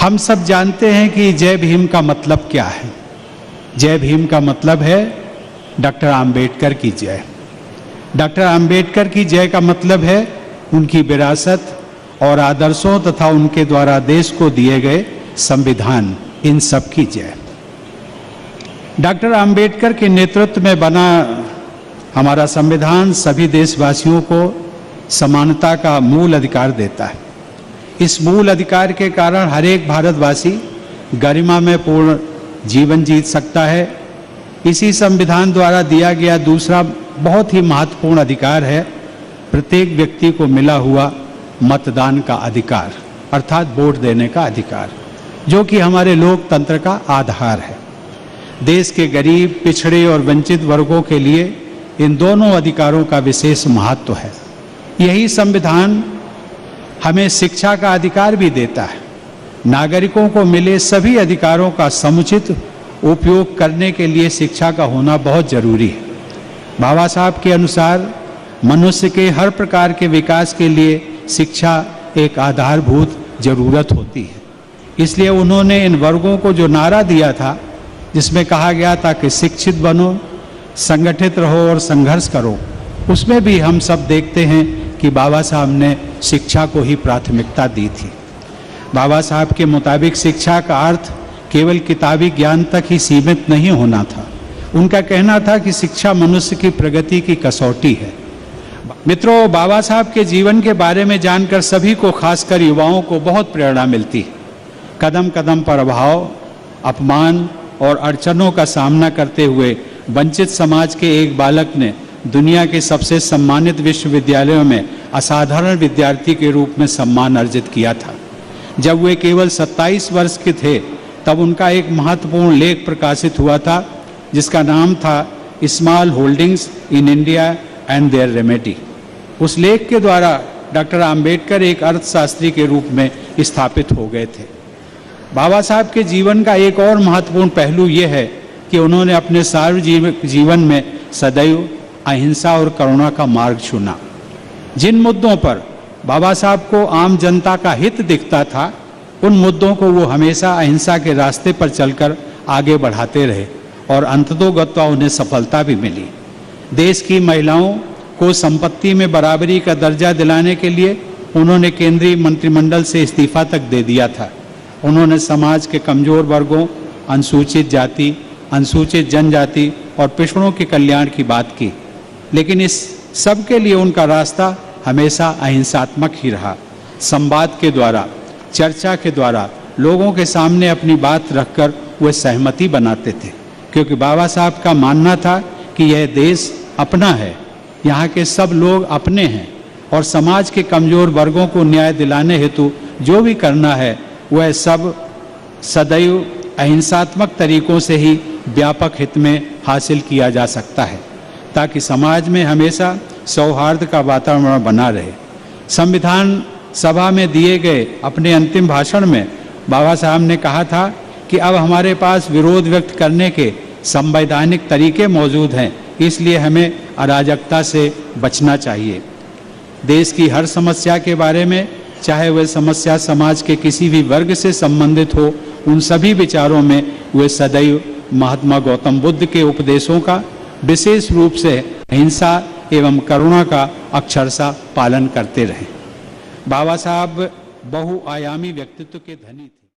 हम सब जानते हैं कि जय भीम का मतलब क्या है। जय भीम का मतलब है डॉक्टर आम्बेडकर की जय। डॉक्टर आम्बेडकर की जय का मतलब है उनकी विरासत और आदर्शों तथा उनके द्वारा देश को दिए गए संविधान, इन सब की जय। डॉक्टर आम्बेडकर के नेतृत्व में बना हमारा संविधान सभी देशवासियों को समानता का मूल अधिकार देता है। इस मूल अधिकार के कारण हर एक भारतवासी गरिमा में पूर्ण जीवन जी सकता है। इसी संविधान द्वारा दिया गया दूसरा बहुत ही महत्वपूर्ण अधिकार है प्रत्येक व्यक्ति को मिला हुआ मतदान का अधिकार, अर्थात वोट देने का अधिकार, जो कि हमारे लोकतंत्र का आधार है। देश के गरीब, पिछड़े और वंचित वर्गों के लिए इन दोनों अधिकारों का विशेष महत्व है। यही संविधान हमें शिक्षा का अधिकार भी देता है। नागरिकों को मिले सभी अधिकारों का समुचित उपयोग करने के लिए शिक्षा का होना बहुत जरूरी है। बाबा साहब के अनुसार मनुष्य के हर प्रकार के विकास के लिए शिक्षा एक आधारभूत जरूरत होती है। इसलिए उन्होंने इन वर्गों को जो नारा दिया था, जिसमें कहा गया था कि शिक्षित बनो, संगठित रहो और संघर्ष करो, उसमें भी हम सब देखते हैं कि बाबा साहब ने शिक्षा को ही प्राथमिकता दी थी। बाबा साहब के मुताबिक शिक्षा का अर्थ केवल किताबी ज्ञान तक ही सीमित नहीं होना था। उनका कहना था कि शिक्षा मनुष्य की प्रगति की कसौटी है। मित्रों, बाबा साहब के जीवन के बारे में जानकर सभी को, खासकर युवाओं को, बहुत प्रेरणा मिलती है। कदम कदम पर अभाव, अपमान और अड़चनों का सामना करते हुए वंचित समाज के एक बालक ने दुनिया के सबसे सम्मानित विश्वविद्यालयों में असाधारण विद्यार्थी के रूप में सम्मान अर्जित किया था। जब वे केवल 27 वर्ष के थे तब उनका एक महत्वपूर्ण लेख प्रकाशित हुआ था, जिसका नाम था small holdings in India and their remedy. उस लेख के द्वारा डॉक्टर आम्बेडकर एक अर्थशास्त्री के रूप में स्थापित हो गए थे। बाबा साहब के जीवन का एक और महत्वपूर्ण पहलू यह है कि उन्होंने अपने सार्वजनिक जीवन में सदैव अहिंसा और करुणा का मार्ग चुना। जिन मुद्दों पर बाबा साहब को आम जनता का हित दिखता था, उन मुद्दों को वो हमेशा अहिंसा के रास्ते पर चलकर आगे बढ़ाते रहे और अंततोगत्वा उन्हें सफलता भी मिली। देश की महिलाओं को संपत्ति में बराबरी का दर्जा दिलाने के लिए उन्होंने केंद्रीय मंत्रिमंडल से इस्तीफा तक दे दिया था। उन्होंने समाज के कमजोर वर्गों, अनुसूचित जाति, अनुसूचित जनजाति और पिछड़ों के कल्याण की बात की, लेकिन इस सब के लिए उनका रास्ता हमेशा अहिंसात्मक ही रहा। संवाद के द्वारा, चर्चा के द्वारा लोगों के सामने अपनी बात रखकर वे सहमति बनाते थे, क्योंकि बाबा साहब का मानना था कि यह देश अपना है, यहाँ के सब लोग अपने हैं और समाज के कमजोर वर्गों को न्याय दिलाने हेतु जो भी करना है वह सब सदैव अहिंसात्मक तरीकों से ही व्यापक हित में हासिल किया जा सकता है, ताकि समाज में हमेशा सौहार्द का वातावरण बना रहे। संविधान सभा में दिए गए अपने अंतिम भाषण में बाबा साहब ने कहा था कि अब हमारे पास विरोध व्यक्त करने के संवैधानिक तरीके मौजूद हैं, इसलिए हमें अराजकता से बचना चाहिए। देश की हर समस्या के बारे में, चाहे वह समस्या समाज के किसी भी वर्ग से संबंधित हो, उन सभी विचारों में वे सदैव महात्मा गौतम बुद्ध के उपदेशों का, विशेष रूप से अहिंसा एवं करुणा का अक्षरशः पालन करते रहे। बाबा साहब बहुआयामी व्यक्तित्व के धनी थे।